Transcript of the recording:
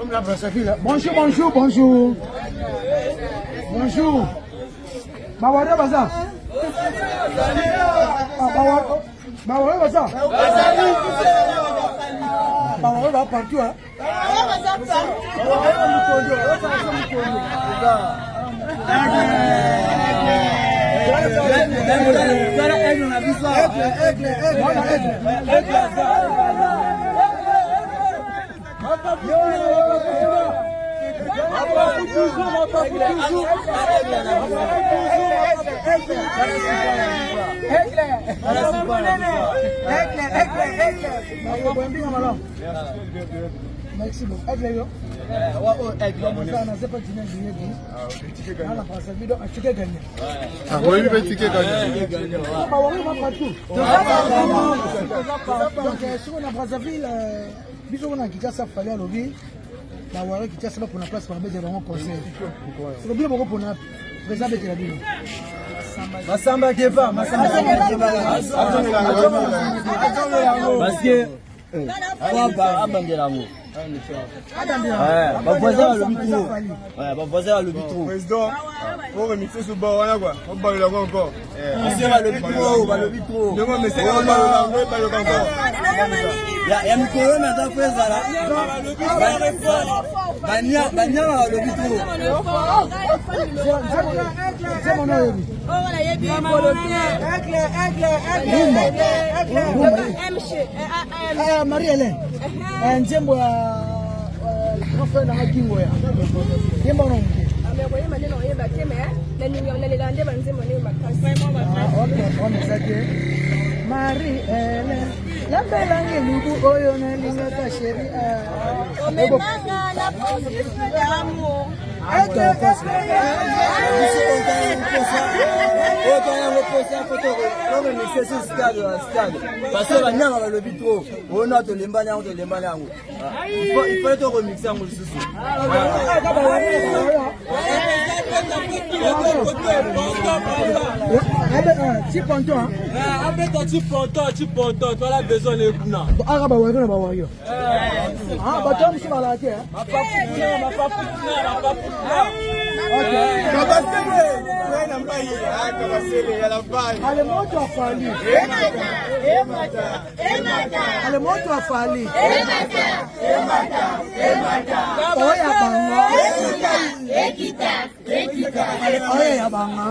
Comme la Brazzaville. Bonjour, bonjour, bonjour. Bonjour. Bawara Baza. Bawara Baza. Bawara va partout. Hein. Merci beaucoup. Masamba Keba, parce que voisin le bitro. Voisin le bitro. Président, pour remixer ce bord là quoi. On parle là encore. Le bitro, le bitro. Non mais c'est pas le encore. Il y a micro maintenant fait ça là. Banya le bitro. C'est mon nom. Marie-Hélène, njembo ya professeur na kingo ya. Yemba no mke. Amekoye maneno yeba keme na ninga nde banzembo ne makasi. On sake. Marie-Hélène, la belange lugu oyo na linga ta sheri. Omenanga na position d'amour. Parce que la le bitro, on a de l'emballage, il faut être remixé en souci. Tu ponton, toi la besoin de kuna. Ah bah ouais, bah ouais. Ah bah toi tu vas la terre. Ale moto afali. Ale moto afali. Oya banga. Ekita. Oya banga.